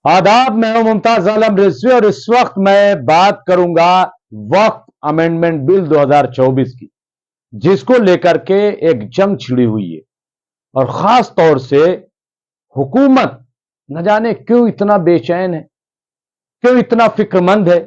आदाब, मैं हूं मुमताज आलम रिजवी और इस वक्त मैं बात करूंगा वक्फ अमेंडमेंट बिल 2024 की, जिसको लेकर के एक जंग छिड़ी हुई है। और खास तौर से हुकूमत न जाने क्यों इतना बेचैन है, क्यों इतना फिक्रमंद है।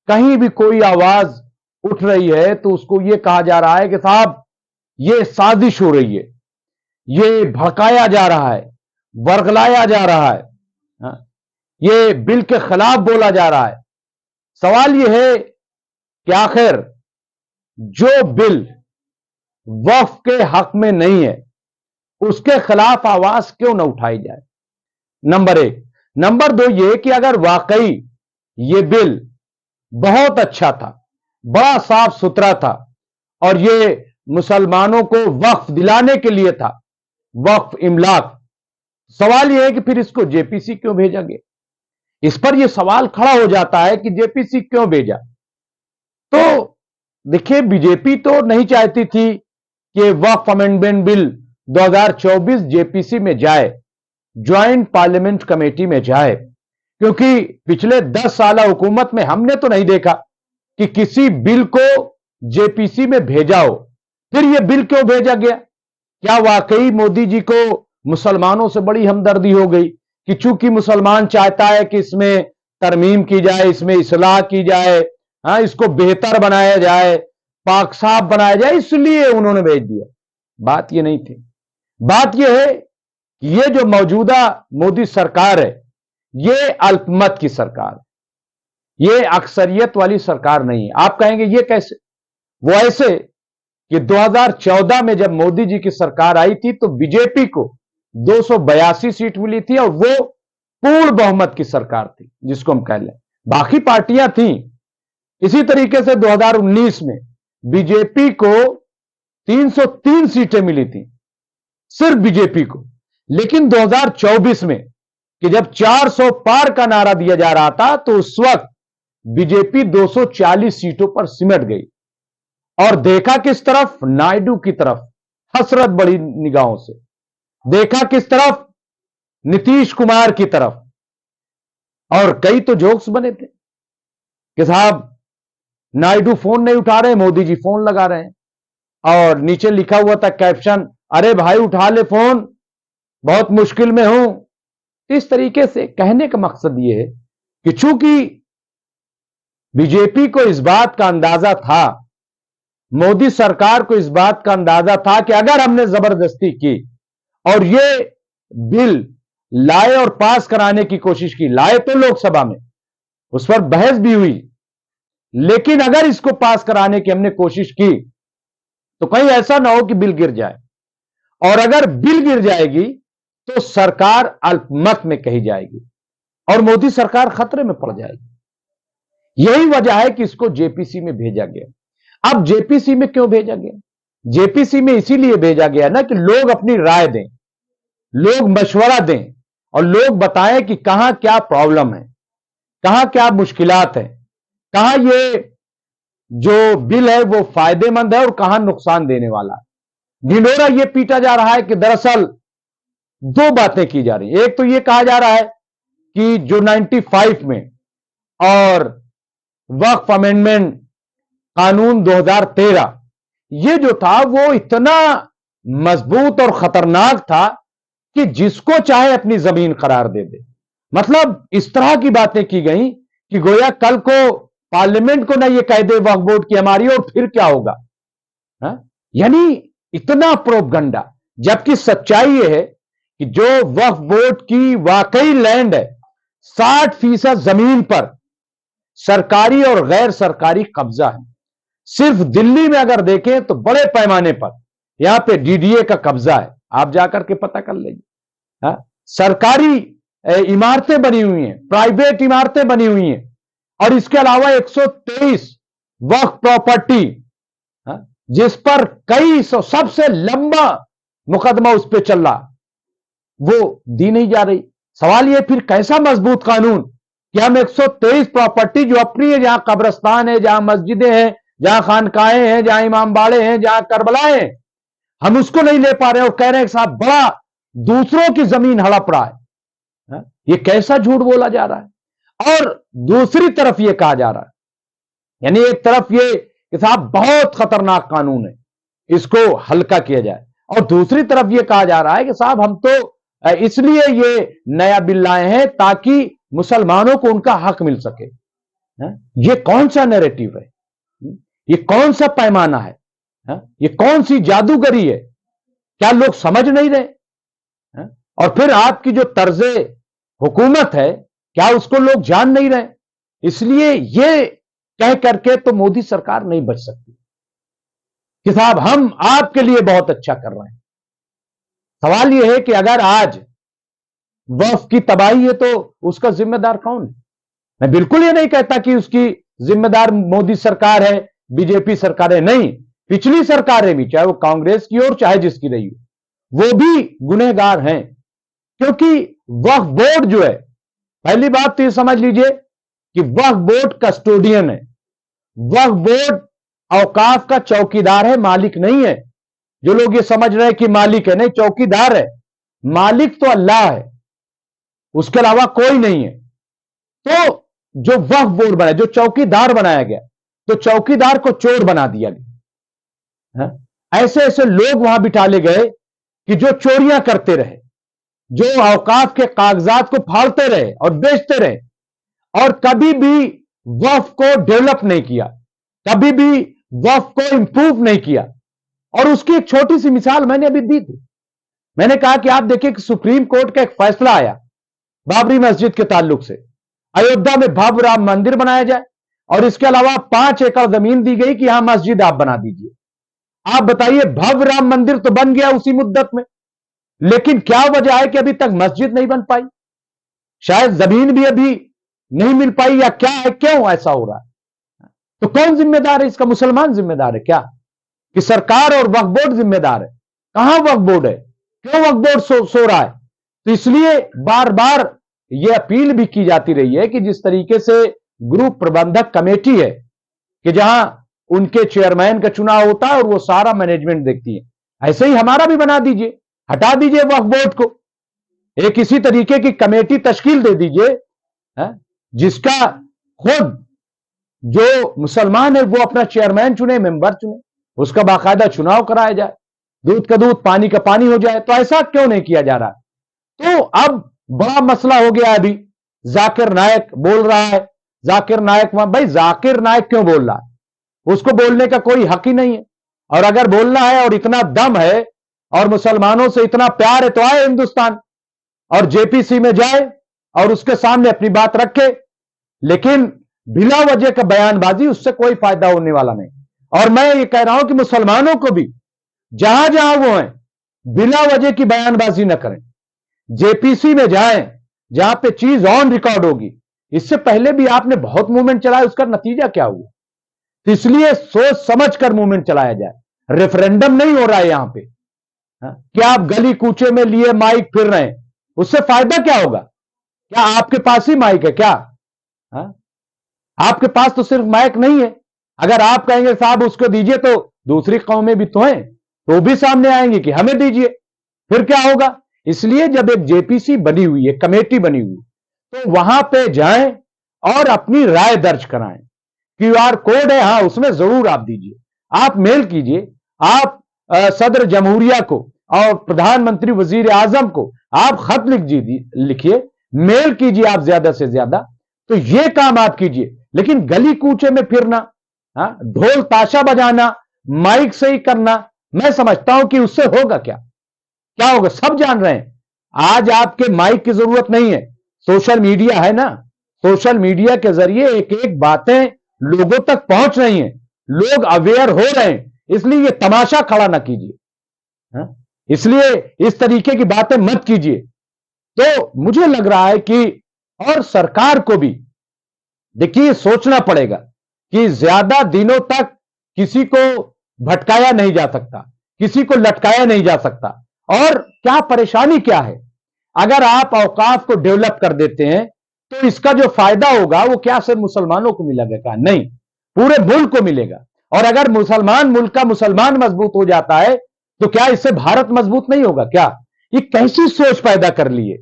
कहीं भी कोई आवाज उठ रही है तो उसको यह कहा जा रहा है कि साहब ये साजिश हो रही है, ये भड़काया जा रहा है, वर्गलाया जा रहा है, हाँ? ये बिल के खिलाफ बोला जा रहा है। सवाल यह है कि आखिर जो बिल वक्फ के हक में नहीं है उसके खिलाफ आवाज क्यों न उठाई जाए, नंबर एक। नंबर दो ये कि अगर वाकई ये बिल बहुत अच्छा था, बड़ा साफ सुथरा था और ये मुसलमानों को वक्फ दिलाने के लिए था, वक्फ इमलाक, सवाल यह है कि फिर इसको जेपीसी क्यों भेजा गया। इस पर यह सवाल खड़ा हो जाता है कि जेपीसी क्यों भेजा। तो देखिए, बीजेपी तो नहीं चाहती थी कि वक्फ अमेंडमेंट बिल 2024 जेपीसी में जाए, ज्वाइंट पार्लियामेंट कमेटी में जाए, क्योंकि पिछले 10 साल हुकूमत में हमने तो नहीं देखा कि किसी बिल को जेपीसी में भेजा हो। फिर यह बिल क्यों भेजा गया? क्या वाकई मोदी जी को मुसलमानों से बड़ी हमदर्दी हो गई कि चूंकि मुसलमान चाहता है कि इसमें तरमीम की जाए, इसमें इस्लाह की जाए, हाँ, इसको बेहतर बनाया जाए, पाक साफ बनाया जाए, इसलिए उन्होंने भेज दिया? बात यह नहीं थी। बात यह है कि यह जो मौजूदा मोदी सरकार है, यह अल्पमत की सरकार है, यह अक्सरियत वाली सरकार नहीं है। आप कहेंगे यह कैसे? वो ऐसे कि 2014 में जब मोदी जी की सरकार आई थी तो बीजेपी को 282 सीट मिली थी और वो पूर्ण बहुमत की सरकार थी, जिसको हम कह लें। बाकी पार्टियां थी। इसी तरीके से 2019 में बीजेपी को 303 सीटें मिली थी, सिर्फ बीजेपी को। लेकिन 2024 में कि जब 400 पार का नारा दिया जा रहा था तो उस वक्त बीजेपी 240 सीटों पर सिमट गई और देखा किस तरफ? नायडू की तरफ, हसरत बड़ी निगाहों से देखा किस तरफ? नीतीश कुमार की तरफ। और कई तो जोक्स बने थे कि साहब नायडू फोन नहीं उठा रहे, मोदी जी फोन लगा रहे हैं, और नीचे लिखा हुआ था कैप्शन, अरे भाई उठा ले फोन, बहुत मुश्किल में हूं। इस तरीके से कहने का मकसद यह है कि चूंकि बीजेपी को इस बात का अंदाजा था, मोदी सरकार को इस बात का अंदाजा था कि अगर हमने जबरदस्ती की और ये बिल लाए और पास कराने की कोशिश की, लाए तो लोकसभा में, उस पर बहस भी हुई, लेकिन अगर इसको पास कराने की हमने कोशिश की तो कहीं ऐसा ना हो कि बिल गिर जाए, और अगर बिल गिर जाएगी तो सरकार अल्पमत में कही जाएगी और मोदी सरकार खतरे में पड़ जाएगी। यही वजह है कि इसको जेपीसी में भेजा गया। अब जेपीसी में क्यों भेजा गया? जेपीसी में इसीलिए भेजा गया ना कि लोग अपनी राय दें, लोग मशवरा दें और लोग बताएं कि कहां क्या प्रॉब्लम है, कहां क्या मुश्किलात है, कहां ये जो बिल है वो फायदेमंद है और कहां नुकसान देने वाला है। ढिंढोरा ये पीटा जा रहा है कि दरअसल दो बातें की जा रही है। एक तो ये कहा जा रहा है कि जो 95 में और वक्फ अमेंडमेंट कानून 2013 ये जो था वो इतना मजबूत और खतरनाक था कि जिसको चाहे अपनी जमीन करार दे दे। मतलब इस तरह की बातें की गई कि गोया कल को पार्लियामेंट को ना ये कह दे वक्फ बोर्ड की हमारी, और फिर क्या होगा? यानी इतना प्रोपगंडा। जबकि सच्चाई यह है कि जो वक्फ बोर्ड की वाकई लैंड है, 60% जमीन पर सरकारी और गैर सरकारी कब्जा है। सिर्फ दिल्ली में अगर देखें तो बड़े पैमाने पर यहां पे डीडीए का कब्जा है, आप जाकर के पता कर लीजिए। सरकारी इमारतें बनी हुई हैं, प्राइवेट इमारतें बनी हुई हैं, और इसके अलावा 123 वक्फ प्रॉपर्टी, जिस पर कई सौ, सबसे लंबा मुकदमा उस पर चल रहा, वो दी नहीं जा रही। सवाल यह फिर कैसा मजबूत कानून कि हम 123 प्रॉपर्टी जो अपनी है, जहां कब्रिस्तान है, जहां मस्जिदें हैं, जहां खानकाएं हैं, जहां इमाम बाड़े हैं, जहां करबलाएं हैं, हम उसको नहीं ले पा रहे और कह रहे हैं साहब बड़ा दूसरों की जमीन हड़प रहा है। ये कैसा झूठ बोला जा रहा है। और दूसरी तरफ ये कहा जा रहा है, यानी एक तरफ ये कि साहब बहुत खतरनाक कानून है, इसको हल्का किया जाए, और दूसरी तरफ ये कहा जा रहा है कि साहब हम तो इसलिए ये नया बिल लाए हैं ताकि मुसलमानों को उनका हक मिल सके। ये कौन सा नैरेटिव है? ये कौन सा पैमाना है? ये कौन सी जादूगरी है? क्या लोग समझ नहीं रहे? और फिर आपकी जो तर्जे हुकूमत है, क्या उसको लोग जान नहीं रहे? इसलिए ये कह करके तो मोदी सरकार नहीं बच सकती कि साहब हम आपके लिए बहुत अच्छा कर रहे हैं। सवाल यह है कि अगर आज वक्फ की तबाही है तो उसका जिम्मेदार कौन है? मैं बिल्कुल ये नहीं कहता कि उसकी जिम्मेदार मोदी सरकार है, बीजेपी सरकार है, नहीं, पिछली सरकारें भी, चाहे वो कांग्रेस की हो चाहे जिसकी रही हो, वो भी गुनहगार हैं। क्योंकि वक्फ बोर्ड जो है, पहली बात तो ये समझ लीजिए कि वक्फ बोर्ड कस्टोडियन है। वक्फ बोर्ड औकाफ का चौकीदार है, मालिक नहीं है। जो लोग ये समझ रहे हैं कि मालिक है, नहीं, चौकीदार है। मालिक तो अल्लाह है, उसके अलावा कोई नहीं है। तो जो वक्फ बोर्ड बना, जो चौकीदार बनाया गया, तो चौकीदार को चोर बना दिया गया। ऐसे ऐसे लोग वहां बिठाले गए कि जो चोरियां करते रहे, जो औकाफ के कागजात को फाड़ते रहे और बेचते रहे, और कभी भी वक्फ को डेवलप नहीं किया, कभी भी वक्फ को इंप्रूव नहीं किया। और उसकी एक छोटी सी मिसाल मैंने अभी दी थी। मैंने कहा कि आप देखिए कि सुप्रीम कोर्ट का एक फैसला आया बाबरी मस्जिद के ताल्लुक से, अयोध्या में भव्य राम मंदिर बनाया जाए, और इसके अलावा 5 एकड़ जमीन दी गई कि यहां मस्जिद आप बना दीजिए। आप बताइए, भव्य राम मंदिर तो बन गया उसी मुद्दत में, लेकिन क्या वजह है कि अभी तक मस्जिद नहीं बन पाई? शायद जमीन भी अभी नहीं मिल पाई, या क्या है, क्यों ऐसा हो रहा है? तो कौन जिम्मेदार है इसका? मुसलमान जिम्मेदार है क्या, कि सरकार और वक्फ बोर्ड जिम्मेदार है? कहां वक्फ बोर्ड है? क्यों वक्फ बोर्ड सो रहा है? तो इसलिए बार बार यह अपील भी की जाती रही है कि जिस तरीके से ग्रुप प्रबंधक कमेटी है, कि जहां उनके चेयरमैन का चुनाव होता है और वो सारा मैनेजमेंट देखती है, ऐसे ही हमारा भी बना दीजिए, हटा दीजिए वक्फ बोर्ड को, एक इसी तरीके की कमेटी तश्कील दे दीजिए, जिसका खुद जो मुसलमान है वो अपना चेयरमैन चुने, मेंबर चुने, उसका बाकायदा चुनाव कराया जाए, दूध का दूध पानी का पानी हो जाए। तो ऐसा क्यों नहीं किया जा रहा? तो अब बड़ा मसला हो गया। अभी जाकिर नायक बोल रहा है, जाकिर नायक, भाई जाकिर नायक क्यों बोल रहा है? उसको बोलने का कोई हक ही नहीं है। और अगर बोलना है और इतना दम है और मुसलमानों से इतना प्यार है, तो आए हिंदुस्तान और जेपीसी में जाए और उसके सामने अपनी बात रखे। लेकिन बिला वजह का बयानबाजी, उससे कोई फायदा होने वाला नहीं। और मैं ये कह रहा हूं कि मुसलमानों को भी जहां जहां वो हैं, बिला वजह की बयानबाजी न करें, जेपीसी में जाएं जहां पे चीज ऑन रिकॉर्ड होगी। इससे पहले भी आपने बहुत मूवमेंट चलाया, उसका नतीजा क्या हुआ? तो इसलिए सोच समझ कर मूवमेंट चलाया जाए। रेफरेंडम नहीं हो रहा है यहां पे। क्या आप गली कूचे में लिए माइक फिर रहे हैं, उससे फायदा क्या होगा? क्या आपके पास ही माइक है क्या? आपके पास तो सिर्फ माइक नहीं है। अगर आप कहेंगे साहब उसको दीजिए, तो दूसरी कौमें भी तो हैं, तो भी सामने आएंगे कि हमें दीजिए, फिर क्या होगा? इसलिए जब एक जेपीसी बनी हुई है, कमेटी बनी हुई, तो वहां पे जाएं और अपनी राय दर्ज कराएं। क्यूआर कोड है, हां, उसमें जरूर आप दीजिए, आप मेल कीजिए, आप सदर जमहूरिया को और प्रधानमंत्री वजीर आजम को आप खत लिखिए, मेल कीजिए आप ज्यादा से ज्यादा। तो ये काम आप कीजिए। लेकिन गली कूचे में फिरना, ढोल ताशा बजाना, माइक से ही करना, मैं समझता हूं कि उससे होगा क्या? क्या होगा? सब जान रहे हैं आज आपके माइक की जरूरत नहीं है, सोशल मीडिया है ना। सोशल मीडिया के जरिए एक एक बातें लोगों तक पहुंच रही हैं, लोग अवेयर हो रहे हैं। इसलिए ये तमाशा खड़ा ना कीजिए, इसलिए इस तरीके की बातें मत कीजिए। तो मुझे लग रहा है कि और सरकार को भी देखिए सोचना पड़ेगा कि ज्यादा दिनों तक किसी को भटकाया नहीं जा सकता, किसी को लटकाया नहीं जा सकता। और क्या परेशानी क्या है? अगर आप औकाफ को डेवलप कर देते हैं तो इसका जो फायदा होगा वो क्या सिर्फ मुसलमानों को मिलेगा? क्या नहीं, पूरे मुल्क को मिलेगा। और अगर मुसलमान मुल्क का मुसलमान मजबूत हो जाता है तो क्या इससे भारत मजबूत नहीं होगा क्या? ये कैसी सोच पैदा कर ली है?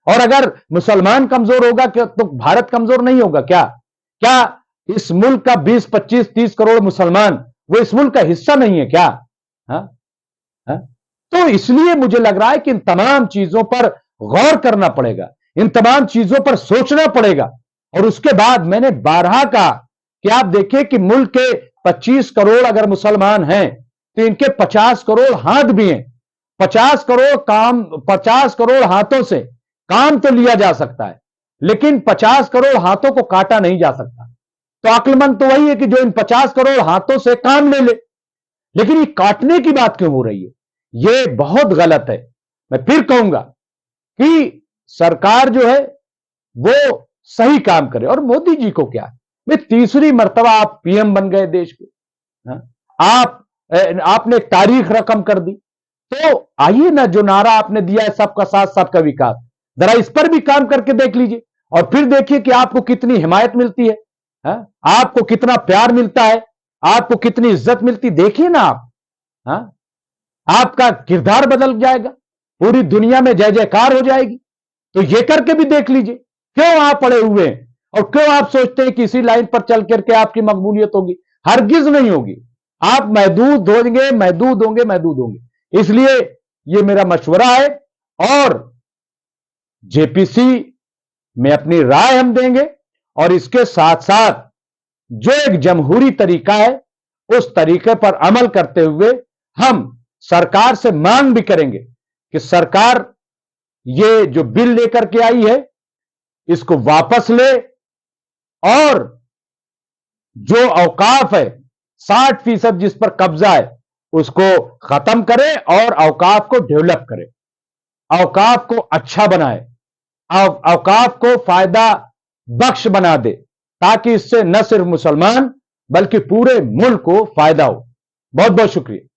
और अगर मुसलमान कमजोर होगा क्या तो भारत कमजोर नहीं होगा क्या? क्या इस मुल्क का 20, 25, 30 करोड़ मुसलमान वो इस मुल्क का हिस्सा नहीं है क्या? हा? हा? तो इसलिए मुझे लग रहा है कि इन तमाम चीजों पर गौर करना पड़ेगा, इन तमाम चीजों पर सोचना पड़ेगा। और उसके बाद मैंने बारहा कहा कि आप देखिए कि मुल्क के 25 करोड़ अगर मुसलमान हैं तो इनके 50 करोड़ हाथ भी हैं। 50 करोड़ हाथों से काम तो लिया जा सकता है, लेकिन 50 करोड़ हाथों को काटा नहीं जा सकता। तो अक्लमंद तो वही है कि जो इन 50 करोड़ हाथों से काम ले ले, लेकिन ये काटने की बात क्यों हो रही है? ये बहुत गलत है। मैं फिर कहूंगा कि सरकार जो है वो सही काम करे। और मोदी जी को क्या, वे तीसरी मर्तबा आप पीएम बन गए देश के, हाँ? आपने एक तारीख रकम कर दी। तो आइए ना, जो नारा आपने दिया है सबका साथ सबका विकास, जरा इस पर भी काम करके देख लीजिए और फिर देखिए कि आपको कितनी हिमायत मिलती है, हाँ? आपको कितना प्यार मिलता है, आपको कितनी इज्जत मिलती, देखिए ना आप, हाँ? आपका किरदार बदल जाएगा, पूरी दुनिया में जय जयकार हो जाएगी। तो ये करके भी देख लीजिए। क्यों आप पड़े हुए हैं और क्यों आप सोचते हैं कि इसी लाइन पर चल करके आपकी मकबूलियत होगी? हरगिज नहीं होगी। आप महदूद होंगे, महदूद होंगे, महदूद होंगे। इसलिए ये मेरा मशवरा है और जेपीसी में अपनी राय हम देंगे और इसके साथ साथ जो एक जमहूरी तरीका है उस तरीके पर अमल करते हुए हम सरकार से मांग भी करेंगे कि सरकार ये जो बिल लेकर के आई है इसको वापस ले और जो औकाफ है 60% जिस पर कब्जा है उसको खत्म करे और औकाफ को डेवलप करे, औकाफ को अच्छा बनाए, औकाफ को फायदा बख्श बना दे, ताकि इससे न सिर्फ मुसलमान बल्कि पूरे मुल्क को फायदा हो। बहुत बहुत शुक्रिया।